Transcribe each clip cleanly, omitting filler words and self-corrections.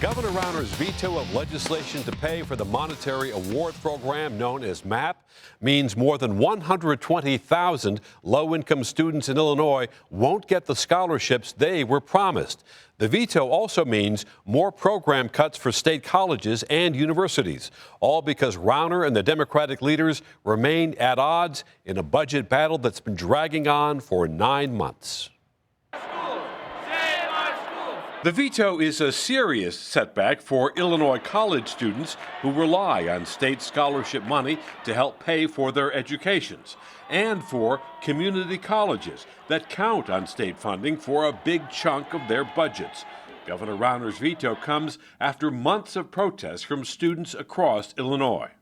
Governor Rauner's veto of legislation to pay for the monetary award program known as MAP means more than 120,000 low-income students in Illinois won't get the scholarships they were promised. The veto also means more program cuts for state colleges and universities, all because Rauner and the Democratic leaders remain at odds in a budget battle that's been dragging on for 9 months. The veto is a serious setback for Illinois college students who rely on state scholarship money to help pay for their educations, and for community colleges that count on state funding for a big chunk of their budgets. Governor Rauner's veto comes after months of protests from students across Illinois.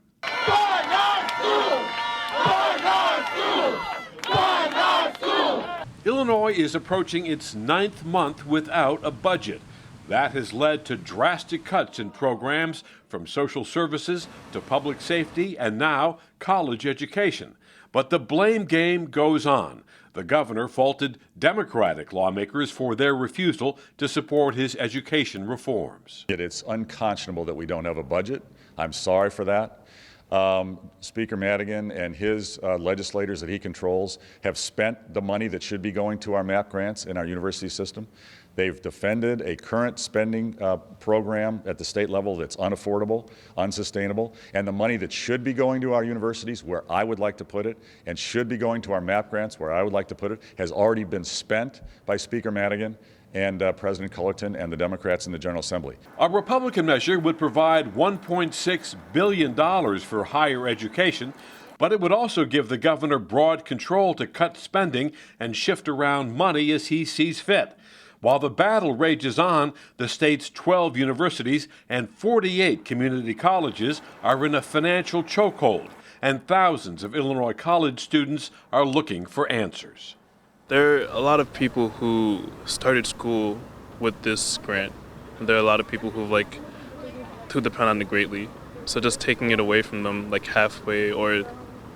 Illinois is approaching its 9th month without a budget. That has led to drastic cuts in programs from social services to public safety and now college education. But the blame game goes on. The governor faulted Democratic lawmakers for their refusal to support his education reforms. It's unconscionable that we don't have a budget. I'm sorry for that. Speaker Madigan and his legislators that he controls have spent the money that should be going to our MAP grants in our university system. They've defended a current spending program at the state level that's unaffordable, unsustainable, and the money that should be going to our universities, where I would like to put it, and should be going to our MAP grants, where I would like to put it, has already been spent by Speaker Madigan and President Cullerton and the Democrats in the General Assembly. A Republican measure would provide $1.6 billion for higher education, but it would also give the governor broad control to cut spending and shift around money as he sees fit. While the battle rages on, the state's 12 universities and 48 community colleges are in a financial chokehold, and thousands of Illinois college students are looking for answers. There are a lot of people who started school with this grant, and there are a lot of people who depend on it greatly. So just taking it away from them halfway or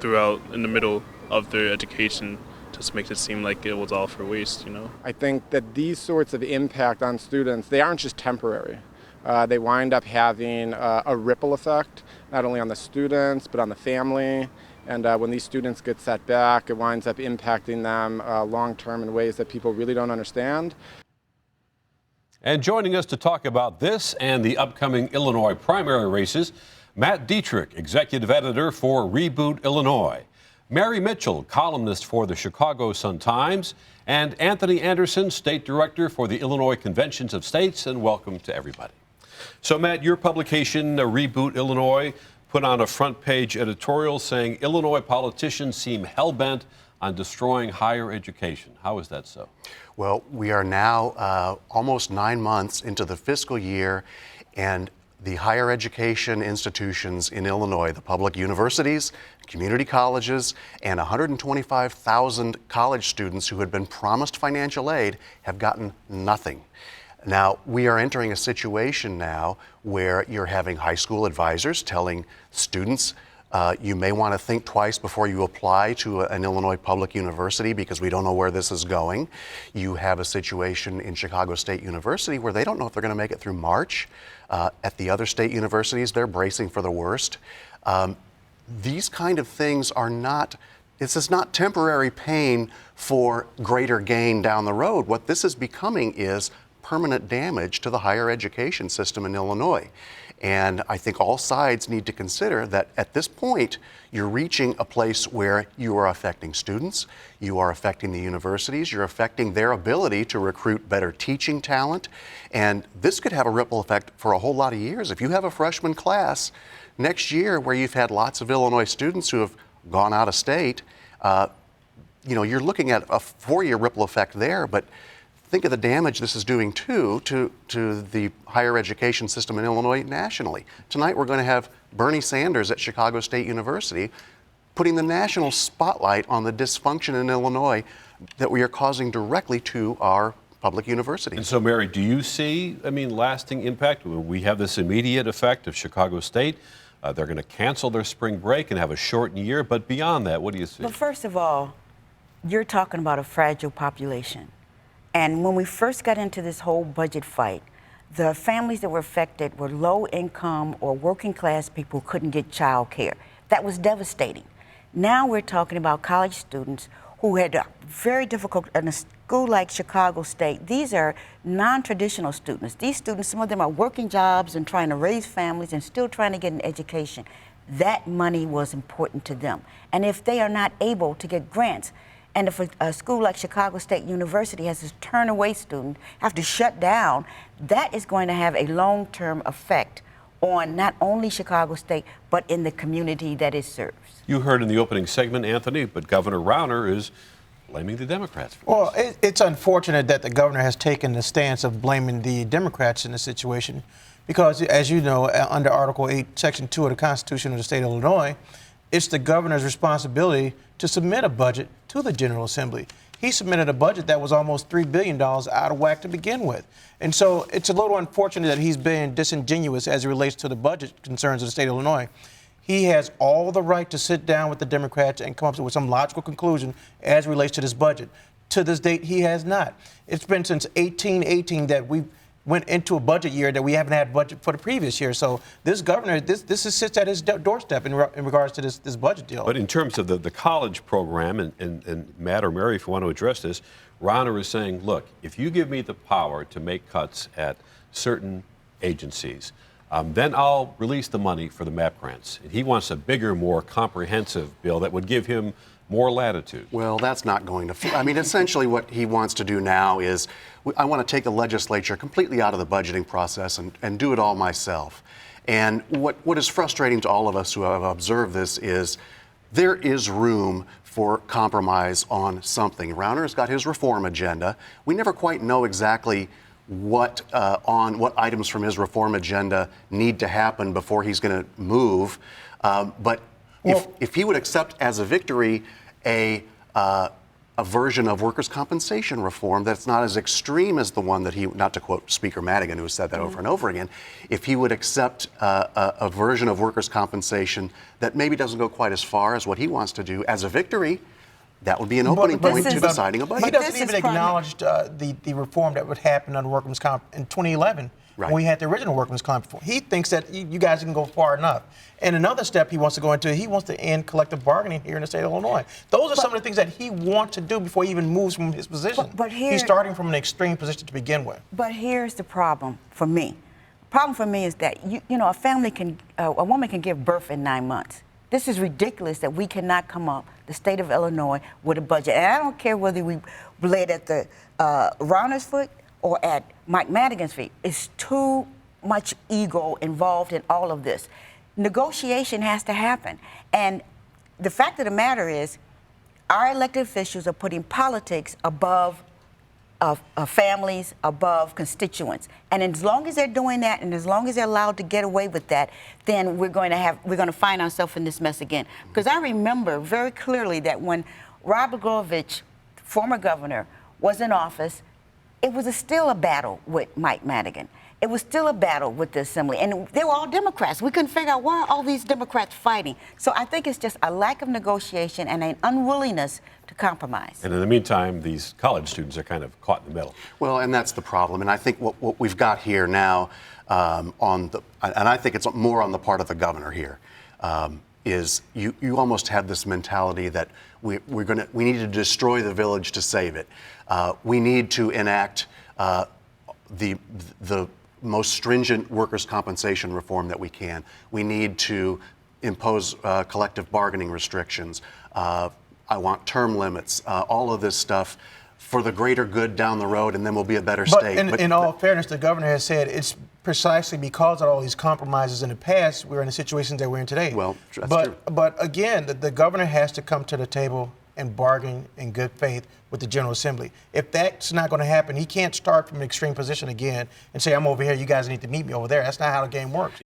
throughout in the middle of their education just makes it seem like it was all for waste, I think that these sorts of impact on students, they aren't just temporary. They wind up having a ripple effect, not only on the students, but on the family. And when these students get set back, it winds up impacting them long-term in ways that people really don't understand. And joining us to talk about this and the upcoming Illinois primary races, Matt Dietrich, executive editor for Reboot Illinois, Mary Mitchell, columnist for the Chicago Sun-Times, and Anthony Anderson, state director for the Illinois Conventions of States, and welcome to everybody. So, Matt, your publication, Reboot Illinois, put on a front-page editorial saying Illinois politicians seem hell-bent on destroying higher education. How is that so? Well, we are now almost 9 months into the fiscal year, and the higher education institutions in Illinois, the public universities, community colleges, and 125,000 college students who had been promised financial aid have gotten nothing. Now, we are entering a situation now where you're having high school advisors telling students, you may want to think twice before you apply to an Illinois public university because we don't know where this is going. You have a situation in Chicago State University where they don't know if they're going to make it through March. At the other state universities, they're bracing for the worst. These kind of things are not, this is not temporary pain for greater gain down the road. What this is becoming is permanent damage to the higher education system in Illinois. And I think all sides need to consider that at this point, you're reaching a place where you are affecting students, you are affecting the universities, you're affecting their ability to recruit better teaching talent. And this could have a ripple effect for a whole lot of years. If you have a freshman class next year where you've had lots of Illinois students who have gone out of state, you're looking at a 4-year ripple effect there. But think of the damage this is doing, too, to the higher education system in Illinois nationally. Tonight, we're going to have Bernie Sanders at Chicago State University putting the national spotlight on the dysfunction in Illinois that we are causing directly to our public universities. And so, Mary, do you see, lasting impact? We have this immediate effect of Chicago State. They're going to cancel their spring break and have a shortened year. But beyond that, what do you see? Well, first of all, you're talking about a fragile population. And when we first got into this whole budget fight, the families that were affected were low income or working class people who couldn't get child care. That was devastating. Now we're talking about college students who had very difficult, in a school like Chicago State, these are non-traditional students. These students, some of them are working jobs and trying to raise families and still trying to get an education. That money was important to them. And if they are not able to get grants, and if a school like Chicago State University has to turn away students, have to shut down, that is going to have a long-term effect on not only Chicago State, but in the community that it serves. You heard in the opening segment, Anthony, but Governor Rauner is blaming the Democrats for Well, this. it's unfortunate that the governor has taken the stance of blaming the Democrats in the situation because, as you know, under Article 8, Section 2 of the Constitution of the state of Illinois, it's the governor's responsibility to submit a budget to the General Assembly. He submitted a budget that was almost $3 billion out of whack to begin with. And so it's a little unfortunate that he's being disingenuous as it relates to the budget concerns of the state of Illinois. He has all the right to sit down with the Democrats and come up with some logical conclusion as it relates to this budget. To this date, he has not. It's been since 1818 that we went into a budget year that we haven't had budget for the previous year. So this governor, this sits at his doorstep in regards to this budget deal. But in terms of the college program, and Matt or Mary, if you want to address this, Rauner is saying, look, if you give me the power to make cuts at certain agencies, then I'll release the money for the MAP grants. And he wants a bigger, more comprehensive bill that would give him more latitude. Well, that's not going to. I mean, essentially what he wants to do now is I want to take the legislature completely out of the budgeting process and do it all myself. And what is frustrating to all of us who have observed this is there is room for compromise on something. Rauner's got his reform agenda. We never quite know exactly what items from his reform agenda need to happen before he's going to move. But if he would accept as a victory a version of workers' compensation reform that's not as extreme as the one that he, not to quote Speaker Madigan, who has said that over and over again, if he would accept a version of workers' compensation that maybe doesn't go quite as far as what he wants to do as a victory, that would be an opening point to deciding a budget. He doesn't even acknowledge the reform that would happen under workers' comp in 2011 when we had the original workers' comp reform. He thinks that you guys can go far enough. And another step he wants to go into, he wants to end collective bargaining here in the state of Illinois. Those are some of the things that he wants to do before he even moves from his position. But he's starting from an extreme position to begin with. But here's the problem for me. The problem for me is that a woman can give birth in 9 months. This is ridiculous that we cannot come up, the state of Illinois, with a budget. And I don't care whether we lay it at the Rauner's foot or at Mike Madigan's feet. It's too much ego involved in all of this. Negotiation has to happen. And the fact of the matter is, our elected officials are putting politics above families, above constituents. And as long as they're doing that, and as long as they're allowed to get away with that, then we're going to find ourselves in this mess again. Because I remember very clearly that when Rod Blagojevich, former governor, was in office, it was still a battle with Mike Madigan. It was still a battle with the Assembly. And they were all Democrats. We couldn't figure out why are all these Democrats fighting. So I think it's just a lack of negotiation and an unwillingness to compromise. And in the meantime, these college students are kind of caught in the middle. Well, and that's the problem. And I think what we've got here now and I think it's more on the part of the governor here, is you almost have this mentality that we need to destroy the village to save it. We need to enact the most stringent workers' compensation reform that we can. We need to impose collective bargaining restrictions. I want term limits, all of this stuff for the greater good down the road, and then we'll be a better state. But in all fairness, the governor has said it's precisely because of all these compromises in the past, we're in the situations that we're in today. Well, that's true. But again, the governor has to come to the table and bargain in good faith with the General Assembly. If that's not going to happen, he can't start from an extreme position again and say, I'm over here, you guys need to meet me over there. That's not how the game works.